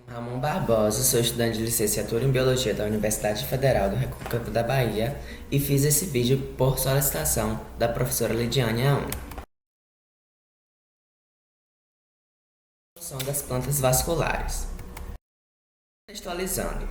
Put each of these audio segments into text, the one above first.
Ramon Barbosa, sou estudante de licenciatura em Biologia da Universidade Federal do Recôncavo da Bahia e fiz esse vídeo por solicitação da professora Lidiane Aoun. São das plantas vasculares. Contextualizando,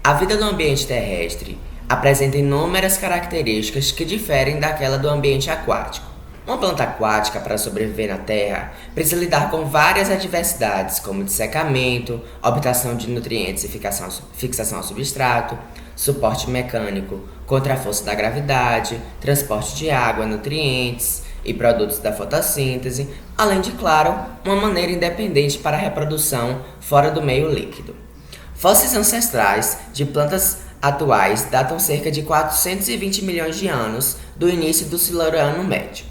a vida no ambiente terrestre apresenta inúmeras características que diferem daquela do ambiente aquático. Uma planta aquática, para sobreviver na Terra, precisa lidar com várias adversidades, como dessecamento, obtenção de nutrientes e fixação ao substrato, suporte mecânico contra a força da gravidade, transporte de água, nutrientes e produtos da fotossíntese, além de, claro, uma maneira independente para a reprodução fora do meio líquido. Fósseis ancestrais de plantas atuais datam cerca de 420 milhões de anos do início do Siluriano Médio.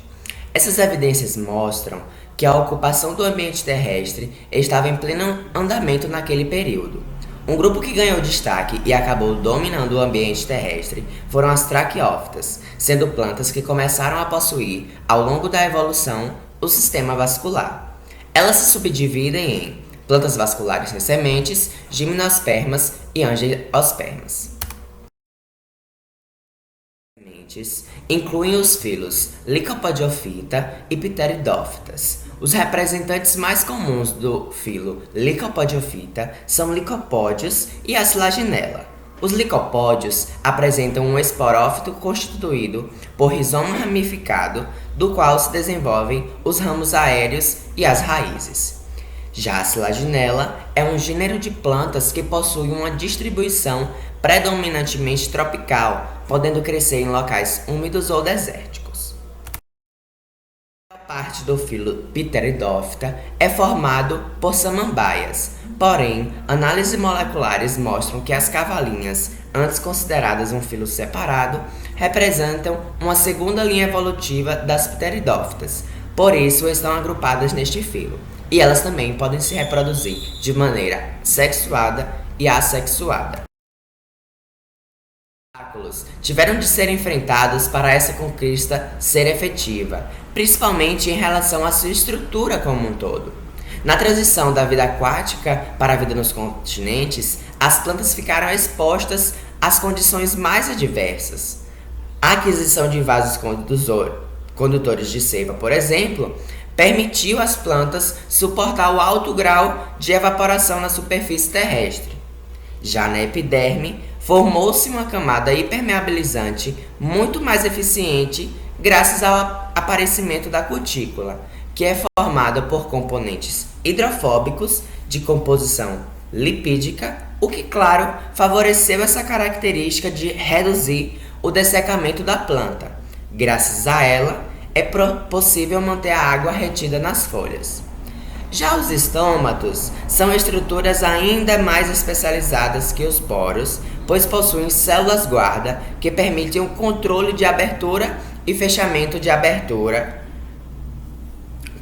Essas evidências mostram que a ocupação do ambiente terrestre estava em pleno andamento naquele período. Um grupo que ganhou destaque e acabou dominando o ambiente terrestre foram as traqueófitas, sendo plantas que começaram a possuir, ao longo da evolução, o sistema vascular. Elas se subdividem em plantas vasculares sem sementes, gimnospermas e angiospermas. Incluem os filos Lycopodiophyta e Pteridophytas. Os representantes mais comuns do filo Lycopodiophyta são licopódios e a Selaginella. Os licopódios apresentam um esporófito constituído por rizoma ramificado, do qual se desenvolvem os ramos aéreos e as raízes. Já a Selaginella é um gênero de plantas que possui uma distribuição predominantemente tropical, podendo crescer em locais úmidos ou desérticos. A parte do filo Pteridophyta é formado por samambaias, porém, análises moleculares mostram que as cavalinhas, antes consideradas um filo separado, representam uma segunda linha evolutiva das Pteridófitas, por isso estão agrupadas neste filo, e elas também podem se reproduzir de maneira sexuada e assexuada. Tiveram de ser enfrentados para essa conquista ser efetiva, principalmente em relação à sua estrutura como um todo. Na transição da vida aquática para a vida nos continentes, as plantas ficaram expostas às condições mais adversas. A aquisição de vasos condutores de seiva, por exemplo, permitiu às plantas suportar o alto grau de evaporação na superfície terrestre. Já na epiderme, formou-se uma camada hipermeabilizante muito mais eficiente graças ao aparecimento da cutícula, que é formada por componentes hidrofóbicos de composição lipídica, o que, claro, favoreceu essa característica de reduzir o dessecamento da planta. Graças a ela, é possível manter a água retida nas folhas. Já os estômatos são estruturas ainda mais especializadas que os poros, pois possuem células guarda que permitem o controle de abertura e fechamento de abertura,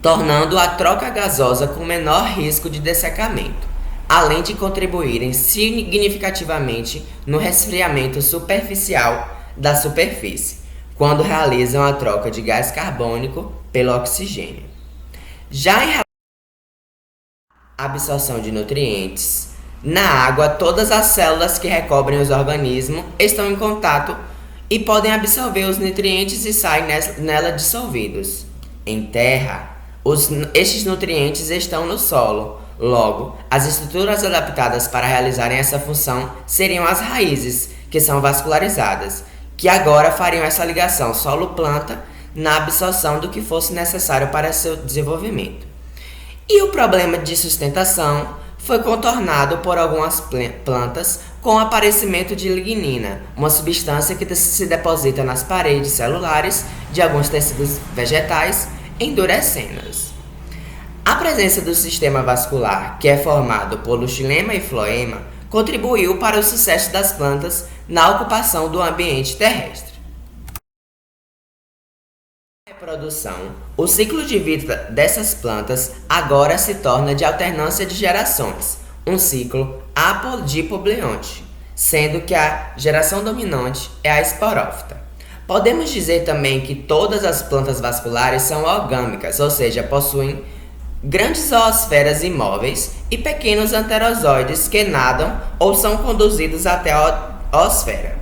tornando a troca gasosa com menor risco de dessecamento, além de contribuírem significativamente no resfriamento superficial da superfície, quando realizam a troca de gás carbônico pelo oxigênio. Já em absorção de nutrientes, na água todas as células que recobrem os organismos estão em contato e podem absorver os nutrientes e saem nela dissolvidos. Em terra, estes nutrientes estão no solo. Logo, as estruturas adaptadas para realizarem essa função seriam as raízes, que são vascularizadas, que agora fariam essa ligação solo-planta na absorção do que fosse necessário para seu desenvolvimento. E o problema de sustentação foi contornado por algumas plantas com o aparecimento de lignina, uma substância que se deposita nas paredes celulares de alguns tecidos vegetais, endurecendo-os. A presença do sistema vascular, que é formado por xilema e floema, contribuiu para o sucesso das plantas na ocupação do ambiente terrestre. Reprodução. O ciclo de vida dessas plantas agora se torna de alternância de gerações, um ciclo apodiploide, sendo que a geração dominante é a esporófita. Podemos dizer também que todas as plantas vasculares são orgâmicas, ou seja, possuem grandes zoosferas imóveis e pequenos anterozoides que nadam ou são conduzidos até a osfera.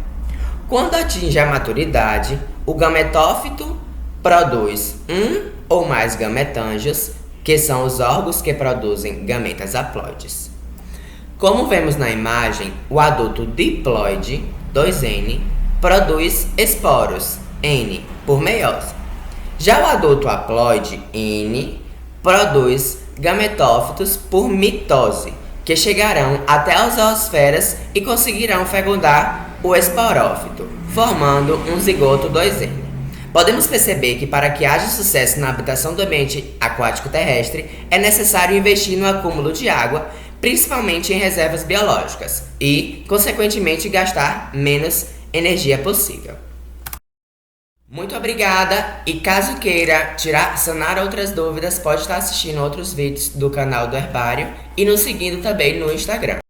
Quando atinge a maturidade, o gametófito produz um ou mais gametângios, que são os órgãos que produzem gametas haploides. Como vemos na imagem, o adulto diploide, 2N, produz esporos, N, por meiose. Já o adulto haploide, N, produz gametófitos por mitose, que chegarão até as zoosferas e conseguirão fecundar o esporófito, formando um zigoto 2N. Podemos perceber que para que haja sucesso na habitação do ambiente aquático terrestre, é necessário investir no acúmulo de água, principalmente em reservas biológicas, e, consequentemente, gastar menos energia possível. Muito obrigada, e caso queira sanar outras dúvidas, pode estar assistindo outros vídeos do canal do Herbário e nos seguindo também no Instagram.